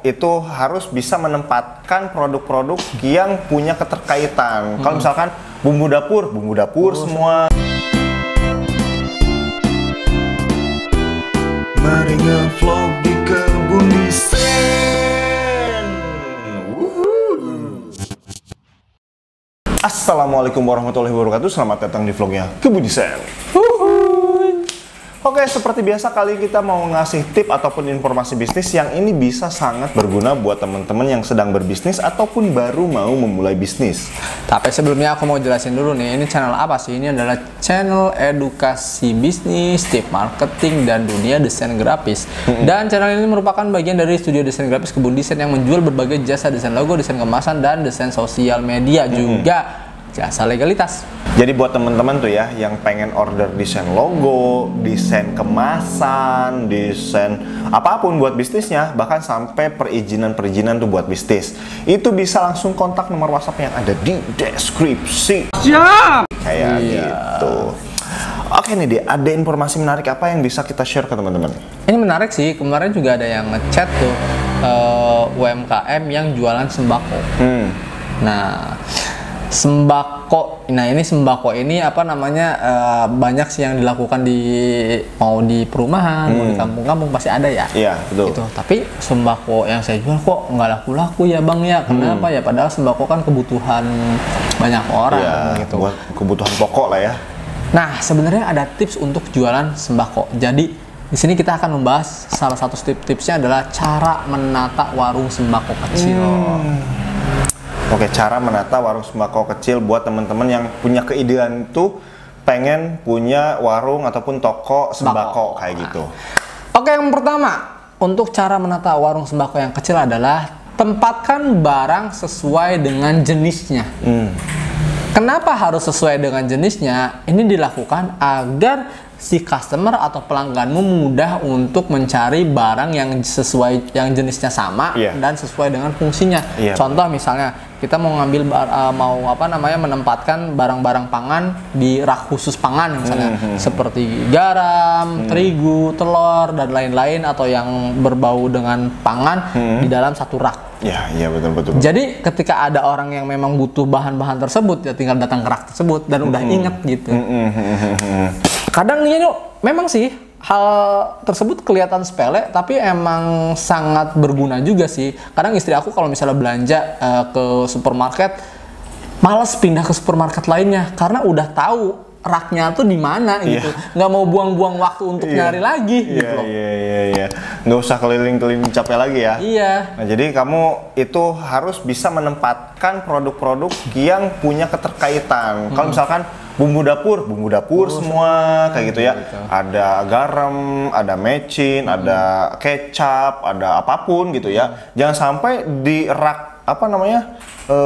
itu harus bisa menempatkan produk-produk yang punya keterkaitan. Kalau misalkan bumbu dapur semua. Mari nge-vlog di Kebun Desain. Assalamualaikum warahmatullahi wabarakatuh. Selamat datang di vlognya Kebun Desain. Oke, seperti biasa kali kita mau ngasih tip ataupun informasi bisnis yang ini bisa sangat berguna buat teman-teman yang sedang berbisnis ataupun baru mau memulai bisnis. Tapi sebelumnya aku mau jelasin dulu nih, ini channel apa sih? Ini adalah channel edukasi bisnis, tip marketing, dan dunia desain grafis. Dan channel ini merupakan bagian dari studio desain grafis Kebun Desain yang menjual berbagai jasa desain logo, desain kemasan, dan desain sosial media, juga jasa legalitas. Jadi buat teman-teman tuh ya yang pengen order desain logo, desain kemasan, desain apapun buat bisnisnya, bahkan sampai perizinan tuh buat bisnis, itu bisa langsung kontak nomor WhatsApp yang ada di deskripsi. Siap! Kayak gitu. Oke nih Dek, ada informasi menarik apa yang bisa kita share ke teman-teman? Ini menarik sih, kemarin juga ada yang ngechat tuh UMKM yang jualan sembako. Nah, sembako ini apa namanya, banyak sih yang dilakukan mau di perumahan, mau di kampung-kampung pasti ada ya. Iya, betul. Gitu. Tapi sembako yang saya jual kok nggak laku-laku ya Bang ya. Kenapa ya? Padahal sembako kan kebutuhan banyak orang gitu. Buat kebutuhan pokok lah ya. Nah, sebenarnya ada tips untuk jualan sembako. Jadi di sini kita akan membahas salah satu tipsnya adalah cara menata warung sembako kecil. Oke, cara menata warung sembako kecil buat teman-teman yang punya keidean tuh pengen punya warung ataupun toko sembako kayak gitu. Oke, yang pertama untuk cara menata warung sembako yang kecil adalah tempatkan barang sesuai dengan jenisnya. Kenapa harus sesuai dengan jenisnya? Ini dilakukan agar si customer atau pelangganmu mudah untuk mencari barang yang sesuai, yang jenisnya sama dan sesuai dengan fungsinya. Contoh misalnya kita mau ngambil menempatkan barang-barang pangan di rak khusus pangan misalnya, seperti garam, terigu, telur dan lain-lain, atau yang berbau dengan pangan di dalam satu rak. Iya betul. Jadi ketika ada orang yang memang butuh bahan-bahan tersebut, ya tinggal datang ke rak tersebut dan udah inget gitu. Kadang nih memang sih hal tersebut kelihatan sepele, tapi emang sangat berguna juga sih. Kadang istri aku kalau misalnya belanja ke supermarket, males pindah ke supermarket lainnya karena udah tahu raknya tuh di mana gitu. Nggak mau buang-buang waktu untuk nyari lagi gitu. Iya. Nggak usah keliling-keliling capek lagi ya. Iya. Nah, jadi kamu itu harus bisa menempatkan produk-produk yang punya keterkaitan. Kalau misalkan bumbu dapur semua kayak gitu ya. Ada garam, ada mecin, ada kecap, ada apapun gitu ya. Jangan sampai di rak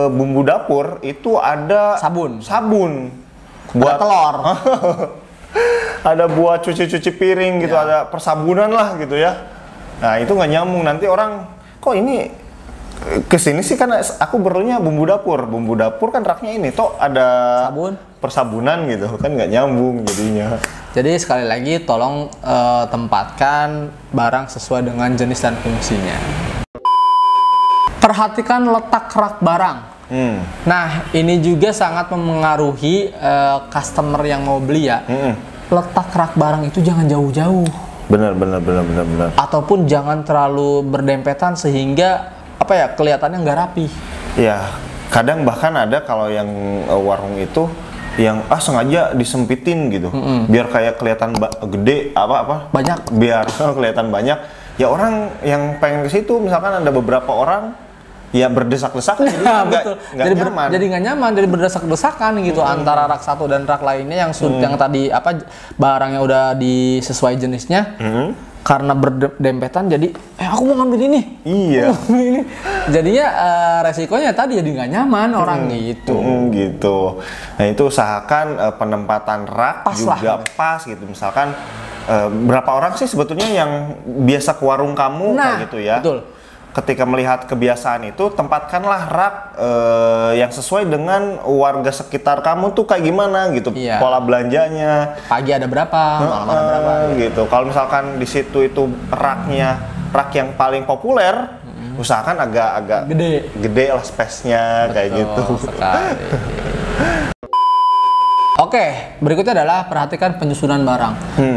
bumbu dapur itu ada sabun. Buat telur. Ada buat cuci-cuci piring gitu, ada persabunan lah gitu ya. Nah, itu nggak nyambung, nanti orang kok ini kesini sih karena aku perlunya bumbu dapur kan raknya ini toh ada persabunan gitu kan, nggak nyambung jadinya. Jadi sekali lagi tolong tempatkan barang sesuai dengan jenis dan fungsinya. Perhatikan letak rak barang. Nah, ini juga sangat memengaruhi customer yang mau beli ya. Letak rak barang itu jangan jauh-jauh. Benar. Ataupun jangan terlalu berdempetan sehingga kelihatannya nggak rapi. Iya, kadang bahkan ada kalau yang warung itu yang sengaja disempitin gitu, biar kayak kelihatan gede banyak, biar kelihatan banyak. Ya orang yang pengen ke situ misalkan ada beberapa orang ya berdesak-desakan, jadi nggak nyaman, jadi berdesak-desakan gitu antara rak satu dan rak lainnya yang tadi barangnya udah disesuai jenisnya. Karena berdempetan jadi aku mau ngambil ini. Iya. Jadinya resikonya tadi jadi nggak nyaman orang gitu. Gitu. Nah, itu usahakan penempatan rak pas gitu. Misalkan berapa orang sih sebetulnya yang biasa ke warung kamu kayak gitu ya. Betul. Ketika melihat kebiasaan itu, tempatkanlah rak yang sesuai dengan warga sekitar kamu tuh kayak gimana gitu, pola belanjanya. Pagi ada berapa, malam ada berapa gitu. Kalau misalkan di situ itu rak yang paling populer, usahakan agak gede lah space-nya kayak gitu. Sekali. Oke, berikutnya adalah perhatikan penyusunan barang.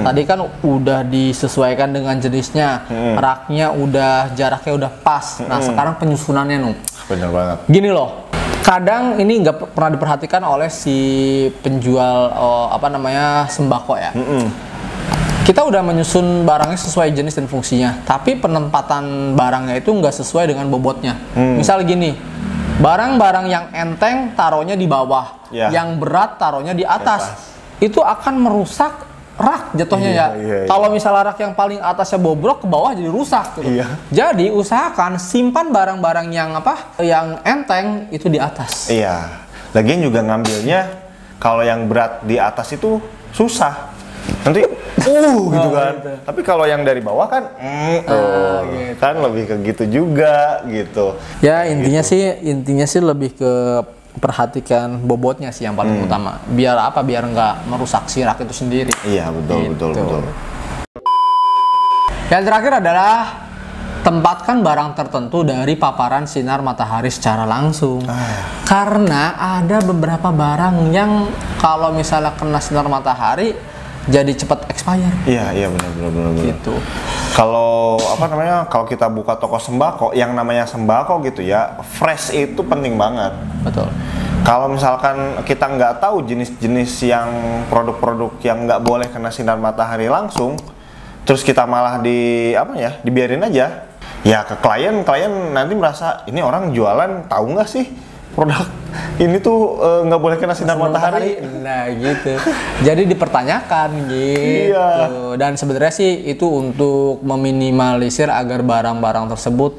Tadi kan udah disesuaikan dengan jenisnya, raknya udah, jaraknya udah pas. Nah, sekarang penyusunannya Bener banget. Gini loh, kadang ini nggak pernah diperhatikan oleh si penjual sembako ya. Kita udah menyusun barangnya sesuai jenis dan fungsinya, tapi penempatan barangnya itu nggak sesuai dengan bobotnya. Misal gini, barang-barang yang enteng taruhnya di bawah, yang berat taruhnya di atas. Itu akan merusak rak jatuhnya ya. Kalau misalnya rak yang paling atasnya bobrok, ke bawah jadi rusak gitu. Jadi usahakan simpan barang-barang yang enteng itu di atas. Lagian juga ngambilnya kalau yang berat di atas itu susah. Nanti gitu kan. Tapi kalau yang dari bawah kan gitu. Kan lebih ke gitu juga gitu. Ya, intinya sih lebih ke perhatikan bobotnya sih yang paling utama. Biar apa? Biar nggak merusak si rak itu sendiri. Iya, betul. Yang terakhir adalah tempatkan barang tertentu dari paparan sinar matahari secara langsung. Karena ada beberapa barang yang kalau misalnya kena sinar matahari jadi cepat expire. Iya benar. Gitu. Kalau kalau kita buka toko sembako, yang namanya sembako gitu ya, fresh itu penting banget. Betul. Kalau misalkan kita nggak tahu jenis-jenis yang produk-produk yang nggak boleh kena sinar matahari langsung, terus kita malah dibiarin aja, ya ke klien nanti merasa ini orang jualan tahu nggak sih produk ini tuh nggak boleh kena sinar matahari. Nah gitu. Jadi dipertanyakan gitu. Dan sebenarnya sih itu untuk meminimalisir agar barang-barang tersebut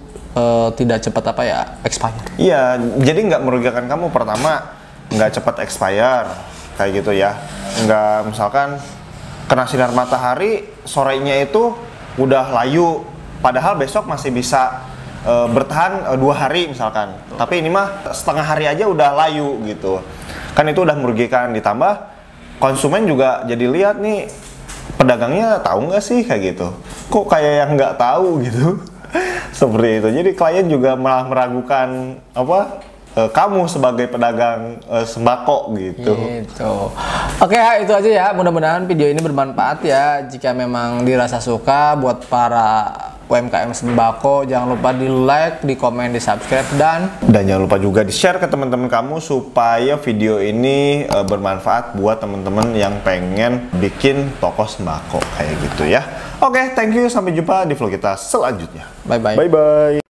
tidak cepat expire. Iya, jadi nggak merugikan kamu. Pertama, nggak cepat expire kayak gitu ya. Nggak, misalkan kena sinar matahari sorenya itu udah layu, padahal besok masih bisa bertahan 2 hari misalkan. Tapi ini mah setengah hari aja udah layu gitu. Kan itu udah merugikan. Ditambah konsumen juga jadi lihat nih, pedagangnya tahu nggak sih kayak gitu. Kok kayak yang nggak tahu gitu. Seperti itu. Jadi klien juga malah meragukan kamu sebagai pedagang sembako gitu. Oke, itu aja ya. Mudah-mudahan video ini bermanfaat ya. Jika memang dirasa suka buat para UMKM sembako, jangan lupa di like, di komen, di subscribe, dan jangan lupa juga di share ke teman-teman kamu supaya video ini bermanfaat buat teman-teman yang pengen bikin toko sembako kayak gitu ya. Oke, thank you, sampai jumpa di vlog kita selanjutnya. Bye bye. Bye bye.